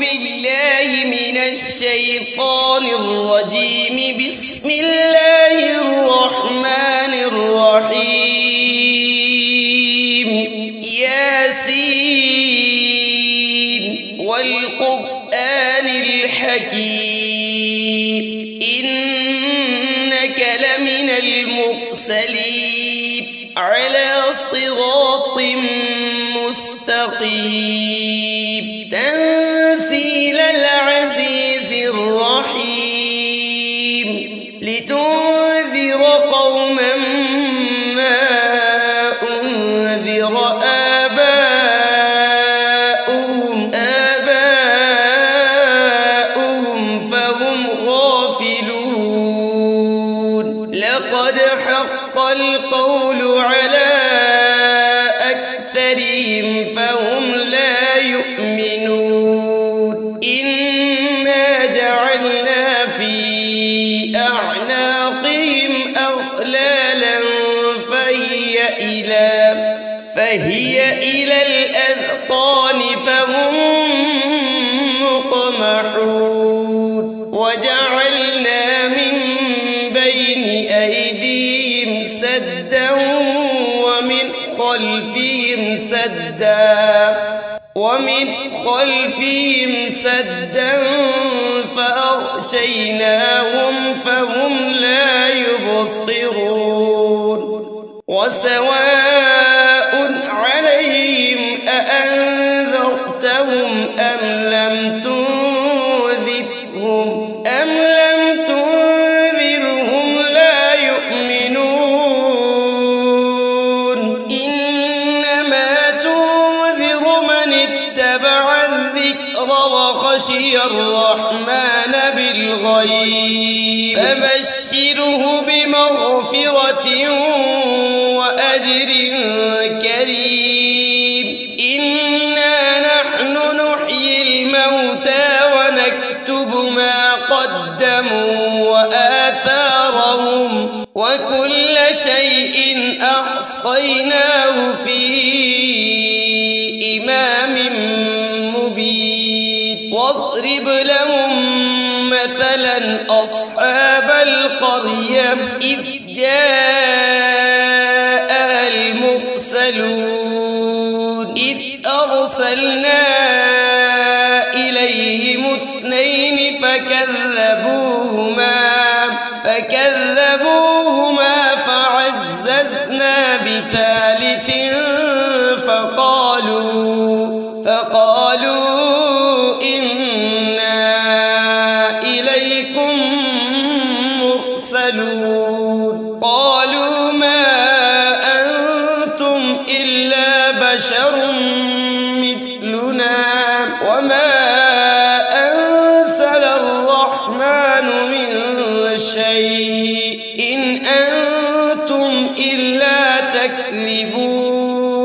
بالله من الشيطان الرجيم. بسم الله الرحمن الرحيم. ياسين والقرآن الحكيم إنك لمن المرسلين على صراط مستقيم تنزيل العزيز الرحيم لتنذر قوما ما أنذر آباؤهم فهم غافلون. لقد حق القول على أكثرهم فهم لا يؤمنون. إنا جعلنا في أعناقهم أغلالا فهي إلى الأذقان فهم مقمحون. وجعلنا من بين أيديهم سدا ومن خلفهم سدا فأغشيناهم فهم لا يبصرون. وسواء عليهم أأنذرتهم أم لم تنذرهم لا يؤمنون. إنما تنذر من اتبع الذكر وخشي الرحمن بالغيب فبشره بمغفرة وأجر كريم. إنا نحن نحيي الموتى ونكتب ما قدموا وآثارهم وكل شيء أحصيناه في إمام مبين. واضرب لهم مثلا أصحاب القرية إذ جاء المرسلون إذ أرسلنا إليهم 2 فكذبوهما فعززنا بثالث فقالوا إنا إليكم مرسلون. قالوا ما أنتم إلا بشر مثلنا وما أنزل الرحمن من شيء إن أنتم إلا تكذبون.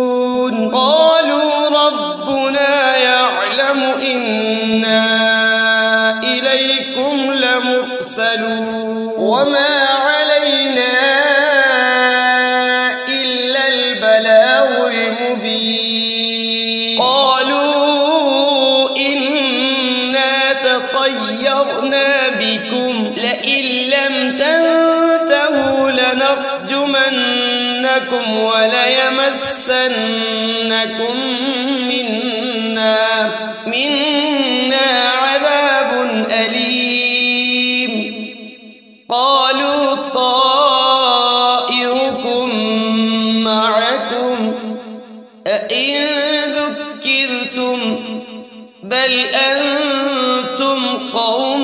قالوا ربنا يعلم إنا إليكم لمرسلون وما علينا إلا البلاغ المبين. قالوا إنا تطيرنا بكم لئن لم تنتهوا لنرجمنكم وليمسنكم منا عذاب أليم. قالوا طائركم معكم أئن ذكرتم بل أنتم قوم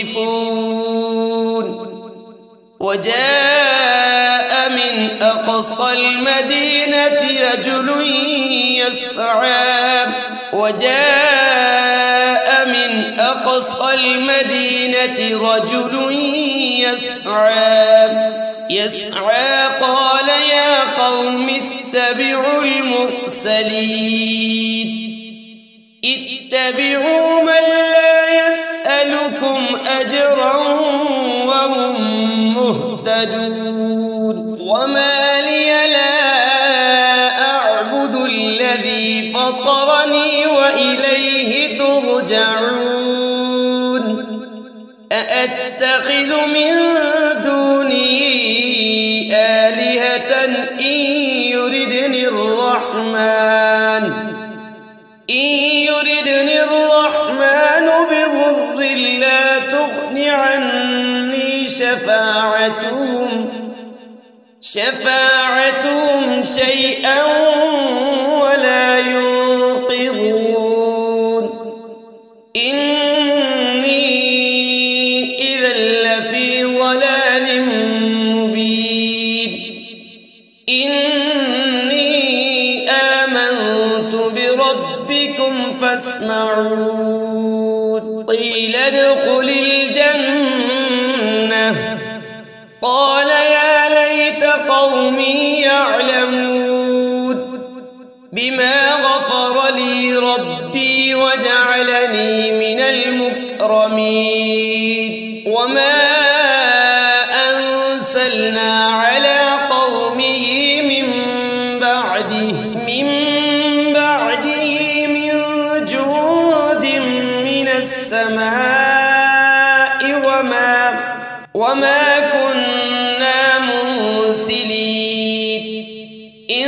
مسرفون. وجاء من أقصى المدينة رجل يسعى قال يا قوم اتبعوا المرسلين اتبعوا من لا يسألكم أجرا وهم مهتدون. وما لي لا أعبد الذي فطرني وإليه ترجعون أأتخذ من دونه آلهة إن يردني الرحمن بضر لا تغن عني شفاعتهم شيئا ولا ينقذون إني إذا لفي ضلال مبين إني آمنت بربكم فاسمعون قيل ادخل الجنة قال يا ليت قومي يعلمون بما غفر لي ربي وجعلني من المكرمين وما أنزلنا على قومه من بعده من جود من السماء وما كنا منزلين إن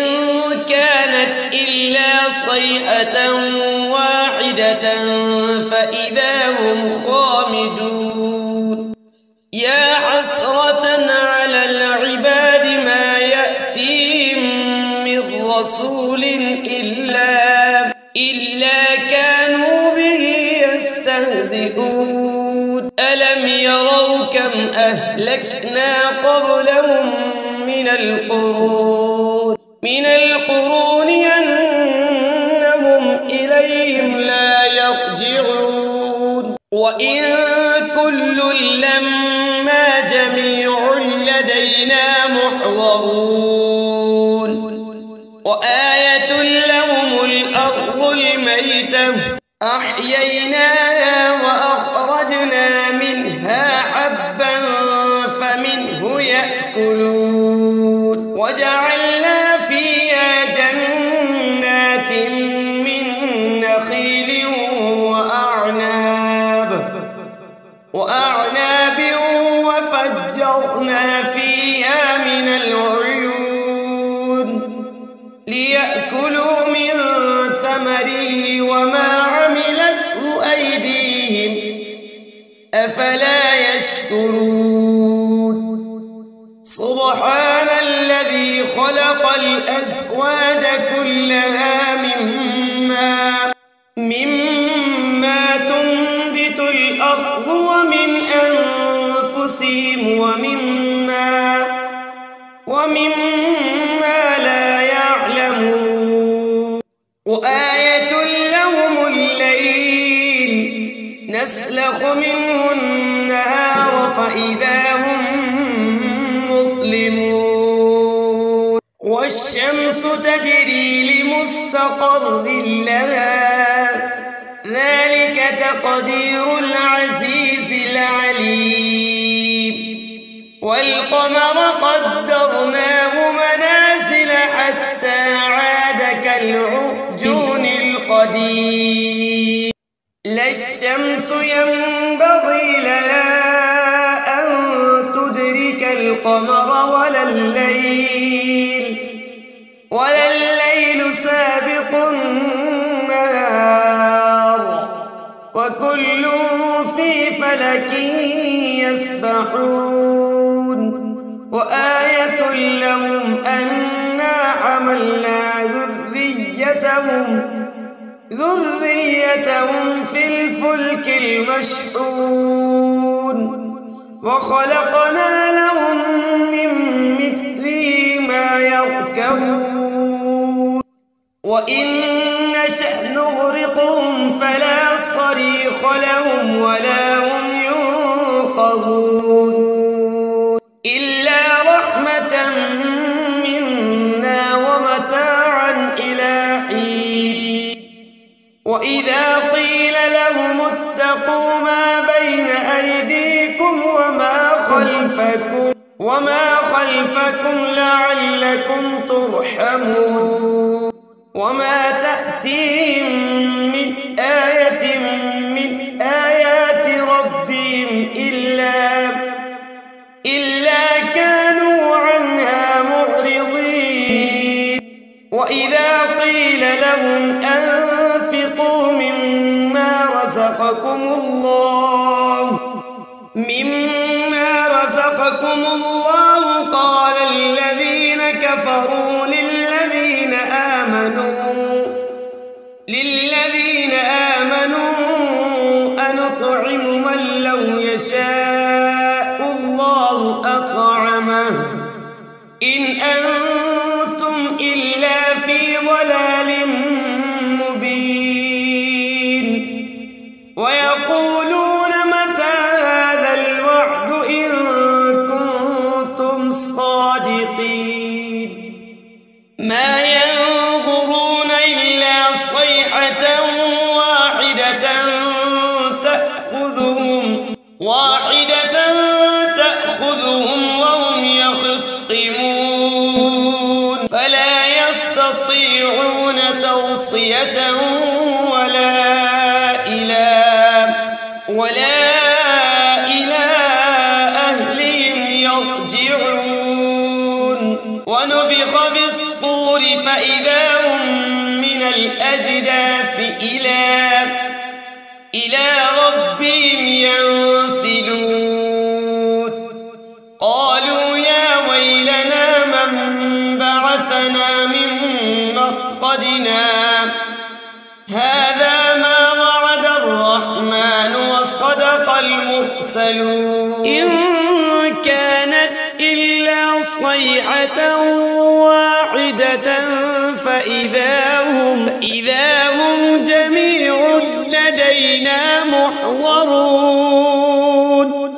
كانت إلا صيحة واحدة فإذا هم خامدون يا حسرة على العباد ما يأتيهم من رسول إلا كانوا به يستهزئون ألم يروا كم أهلكنا قبلهم من القرون أنهم إليهم لا يرجعون وإن كل لما جميع لدينا محضرون وآية لهم الأرض الميتة أحييناها وأخرجنا منها حبا فمنه يأكلون وجعلنا فيها جنات من نخيل وأعناب وفجرنا فيها من العيون ليأكلوا من ثمره وما عملته أيديهم أفلا يشكرون سبحان الذي خلق الأزواج كلها مما تنبت الأرض ومن أنفسهم ومما لا يعلمون وآية لهم الليل نسلخ منه النهار فإذا هم مظلمون والشمس تجري لمستقر لها ذلك تقدير العزيز العليم والقمر قدرناه منازل حتى عاد كالعرجون القديم لا الشمس ينبغي لها أن تدرك القمر ولا الليل سابق النهار وكل في فلك يسبحون وآية لهم أنا حملنا ذريتهم في الفلك المشحون وخلقنا لهم من مثله ما يركبون وإن نشأ نغرقهم فلا صريخ لهم ولا هم ينقذون إلا رحمة منا ومتاعا إلى حين وإذا قيل لهم اتقوا ما بين أيديكم وما خلفكم لعلكم ترحمون وما تأتيهم من رزقكم الله قال الذين كفروا للذين آمنوا أنطعم من لو يشاء الله أطعمه إن أنتم إلا في ضلال مبين ويقولون متى هذا الوعد إن كنتم صادقين ما ينظرون إلا صيحة تأخذهم وهم يخصمون فلا يستطيعون توصية ولا إلى أهلهم يرجعون ونفخ في الصور فإذا هم من الأجداث إلى ربهم ينسلون قالوا يا ويلنا من بعثنا من مرقدنا هذا ما وعد الرحمن وصدق المرسلون إن كانت إلا صيحة واحدة فإذا هم جميع لدينا محضرون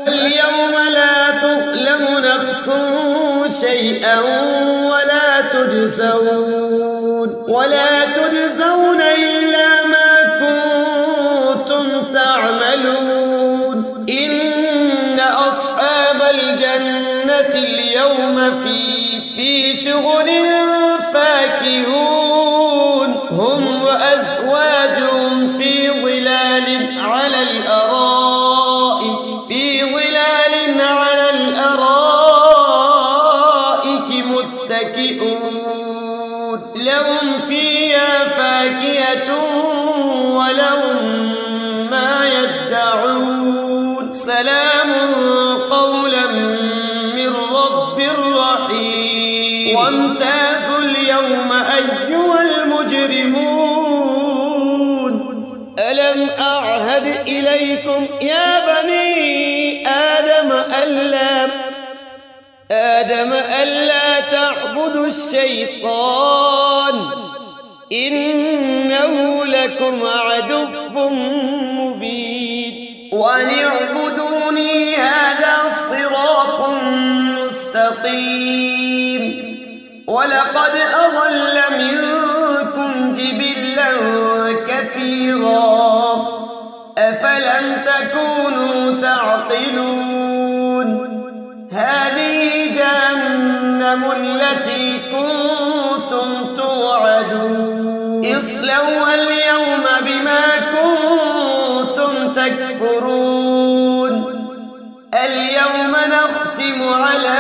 اليوم لا تظلم نفس شيئا ولا تجزون إلا ما كنتم تعملون إن أصحاب الجنة اليوم في شغل فاكهون هم وأزواجهم في ظلال على الأرائك متكئون لهم فيها فاكهة ولهم ما يدعون سلام قولا من رب رحيم وامتازوا اليوم أيها المجرمون ألم أعهد إليكم يا بني آدم ألا تعبدوا الشيطان إنه لكم عدو مبين وأن اعبدوني هذا صراط مستقيم ولقد أضل منكم جبلا كثيرا أفلم تكونوا تعقلون هذه جهنم التي كنتم توعدون اصلوها اليوم بما كنتم تكفرون اليوم نختم على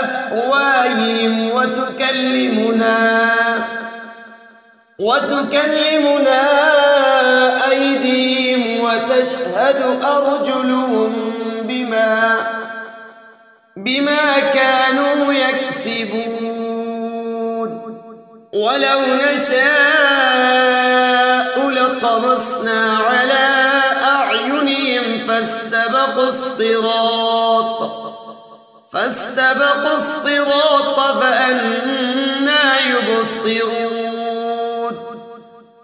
أفواههم وتكلمنا أيديهم وتشهد أرجلهم بما كانوا يكسبون ولو نشاء لطمسنا على أعينهم فاستبقوا الصراط فأنى يبصرون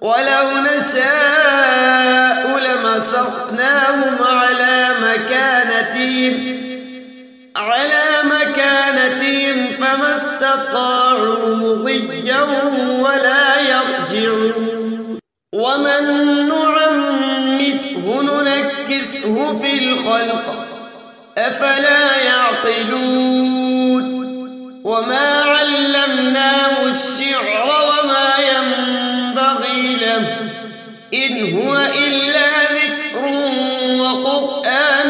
ولو نشاء لمسخناهم على مكانتهم فما استطاعوا مضيا ولا يرجعون ومن نعمره ننكسه في الخلق أفلا يعقلون وما علمناه الشعر وما ينبغي له إن هو إلا ذكر وقرآن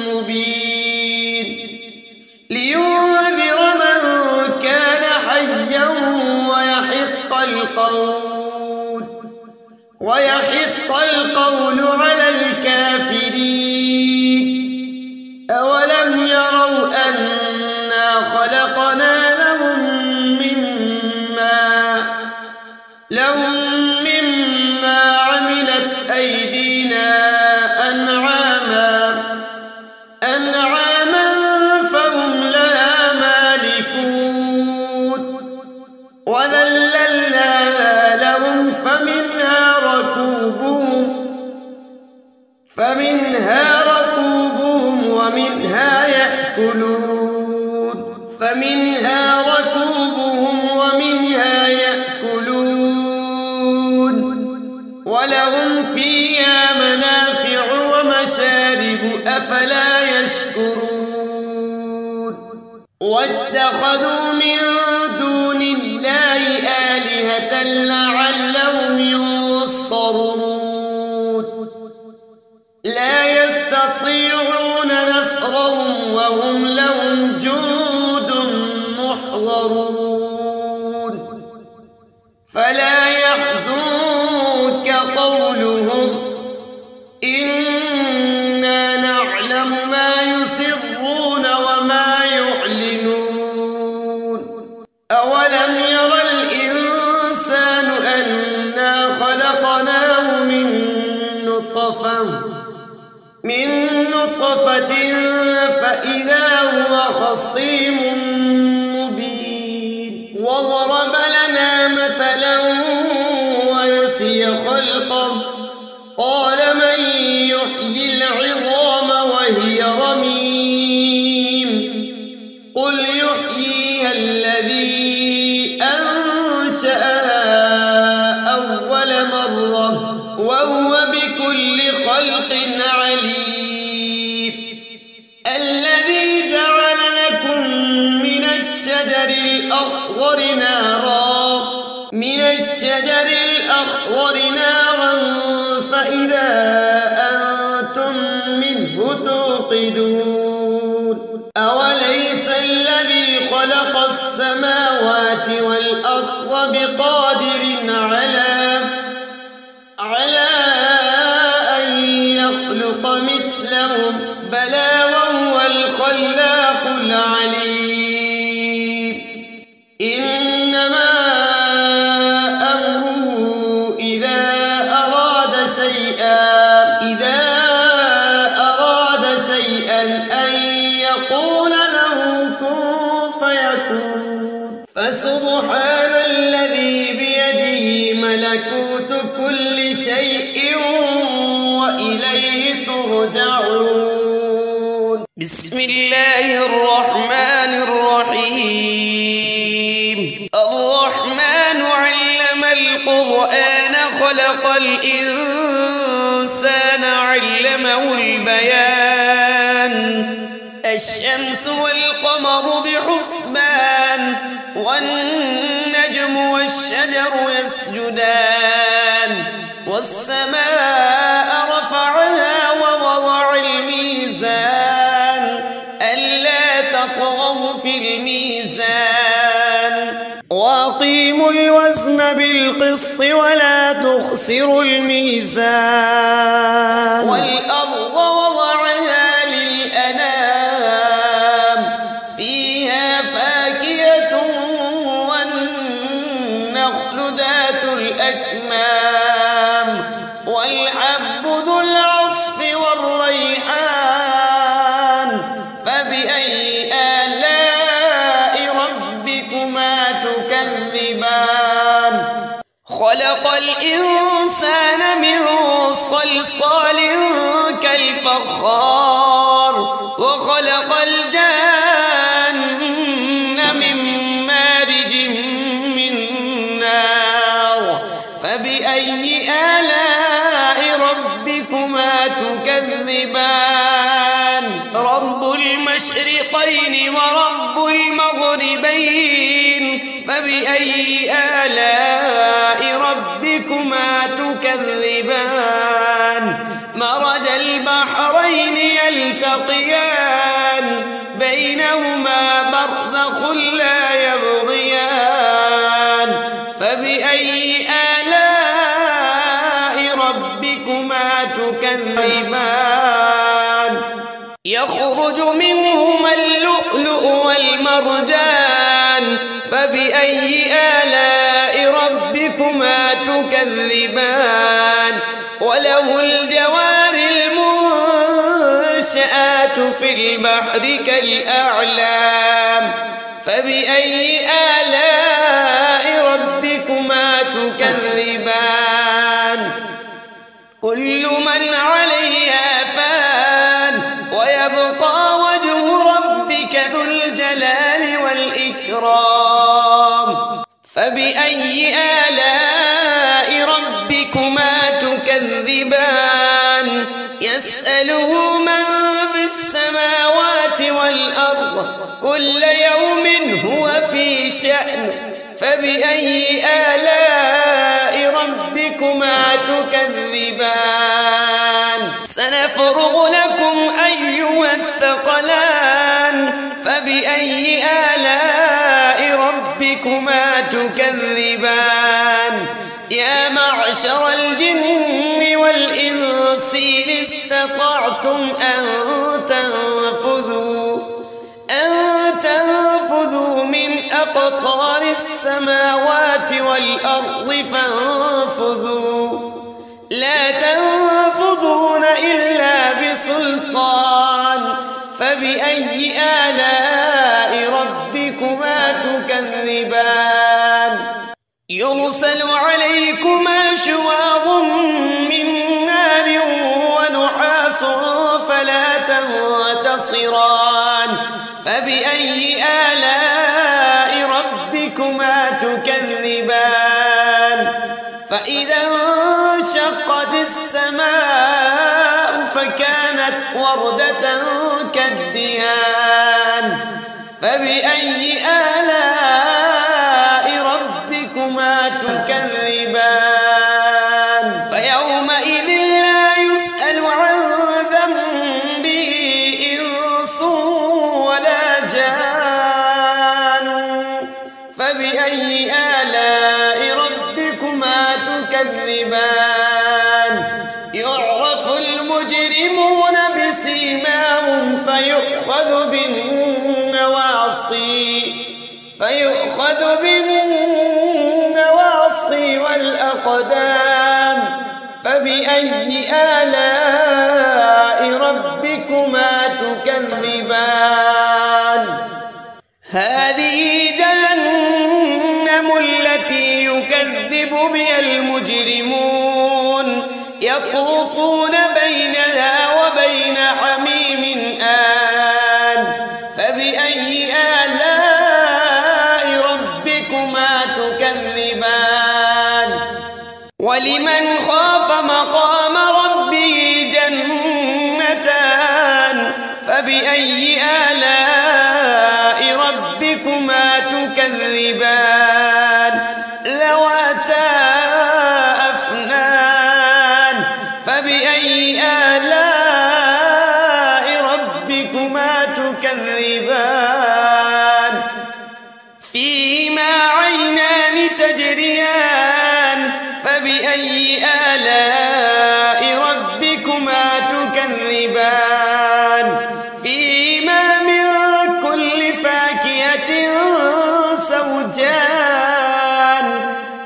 مبين لينذر من كان حيا ويحق القول القول على الكافرين أولم يروا أنا خلقنا لهم مما عملت أيدينا أنعاما فهم لها مالكون وذللناها لهم فمنها ركوبهم ومنها يأكلون ولهم فيها منافع ومشارب أفلا يشكرون واتخذوا من دون الله آلهة لعلهم ينصرون لا يستطيعون نصرهم وهم لهم جند محضرون فلا يحزنك قولهم إنا نعلم ما يسرون وما يعلنون أولم ير الإنسان أنا خلقناه من نطفة فإذا هو خصيم مبين وضرب لنا مثلا ونسي خلقه قال من يحيي العظام وهي رميم قل يحييها الذي أنشأها أول مرة وهو بكل خلق عليم الذي جعل لكم من الشجر الأخضر نارا فإذا أنتم منه توقدون أوليس الذي خلق السماوات والأرض بقادر على أن يخلق مثلهم بلى وهو الخلاق العليم إنما أمره إذا أراد شيئا أن يقول له كن فيكون فسبحان الذي بيده ملكوت كل شيء وإليه ترجعون بسم الله الرحمن الرحيم الرحمن علم القرآن خلق الإنسان علمه البيان الشمس والقمر بحسبان والنجم والشجر يسجدان والسماء رفعها ووضع الميزان ألا تطغوا في الميزان وأقيموا الوزن بالقسط ولا تخسروا الميزان والأرض وضعها للأنام فيها فاكهة والنخل ذات الأكمام والحب ذو العصف والريحان فبأي آلاء ربكما تكذبان خلق الإنسان من صلصال كالفخار وخلق الجان من مارج من نار فبأي آلاء ربكما تكذبان رب المشرقين ورب المغربين فبأي آلاء ربكما تكذبان مرج البحرين يلتقيان بينهما برزخ لا يبغيان فبأي آلاء ربكما يخرج منهما اللؤلؤ والمرجان فبأي آلاء ربكما تكذبان وله الجوار المنشآت في البحر كالأعلام فبأي آلاء ربكما تكذبان كل من عليها فان ويبقى وجه ربك ذو الجلال والإكرام فبأي آلاء ربكما تكذبان يسأله من في السماوات والأرض كل يوم هو في شأن فبأي آلاء ربكما تكذبان سنفرغ لكم أيها الثقلان فبأي آلاء ربكما تكذبان يا معشر الجن والإنس إن استطعتم أن تنفذوا من أقطار السماوات والأرض فانفذوا لا تنفذون إلا بسلطان فبأي آلاء ربكما تكذبان يرسل عليكما شواظ من نار ونحاس فلا تنتصران فبأي آلاء ربكما تكذبان فإذا انشقت السماء فكانت وردة كالدهان فبأي آلاء ربكما تكذبان فيومئذ لا يسأل عن ذنبه إنس ولا جان فبأي آلاء ربكما تكذبان يعرف المجرمون بسيماهم فيؤخذ بالنواصي والأقدام فبأي آلاء ربكما تكذبان هذه جهنم التي يكذب بها المجرمون يطوفون بينها وبين حميم آن فبأي آلاء ربكما تكذبان ولمن خاف مقام ربه جنتان فبأي آلاء ربكما تكذبان ذواتا أفنان فبأي آلاء ربكما تكذبان فيهما عينان تجريان فبأي آلاء ربكما تكذبان فيهما من كل فاكهة زوجان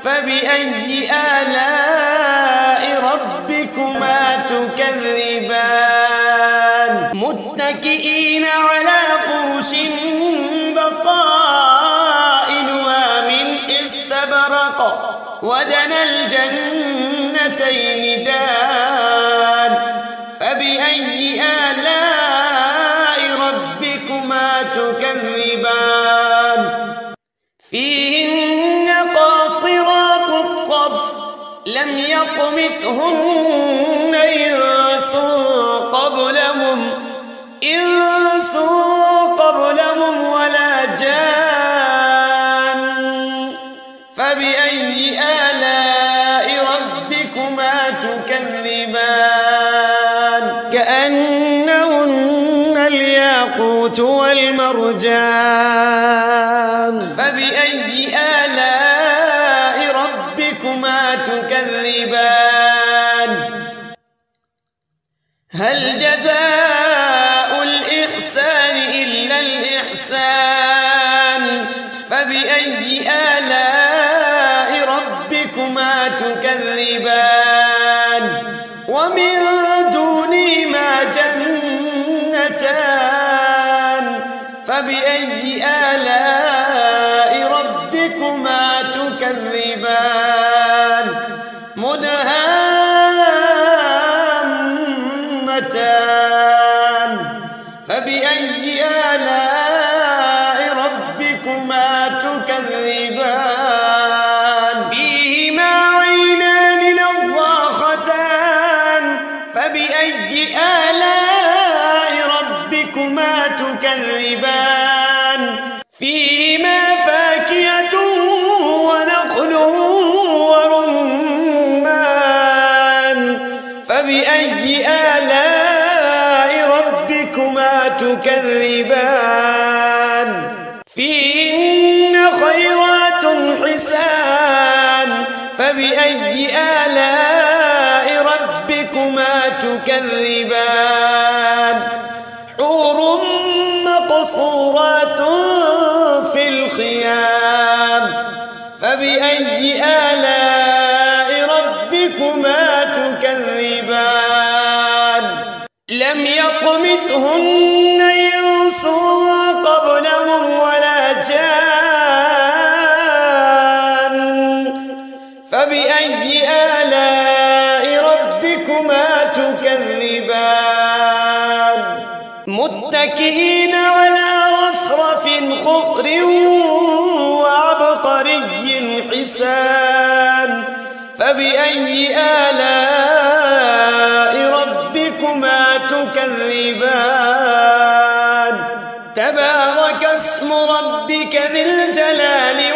فبأي آلاء ربكما تكذبان متكئين على فرش بطائنها من استبرق وجنى الجنتين دان فبأي آلاء ربكما تكذبان فيهن قاصرات الطرف لم يطمثهن إنس قبلهم ولا جان فبأي آلاء ربكما تكذبان كأنهن الياقوت والمرجان فبأي آلاء ربكما تكذبان هل جزاء الإنسان فبأي آلاء ربكما تكذبان مدهامتان فبأي آلاء ربكما تكذبان فيهما عينان نضاختان فبأي آلاء ربكما تكذبان فيهما فاكهة ونخل ورمان فبأي آلاء ربكما تكذبان فيهن خيرات حسان فبأي آلاء ربكما تكذبان حور مقصورات في الخيام فبأي آلاء ربكما تكذبان لم يطمثهن إنس قبلهم ولا جان فبأي آلاء ربكما تكذبان متكئين على رفرف خضر وعبقري حسان فبأي آلاء ربكما تكذبان تبارك اسم ربك ذي الجلال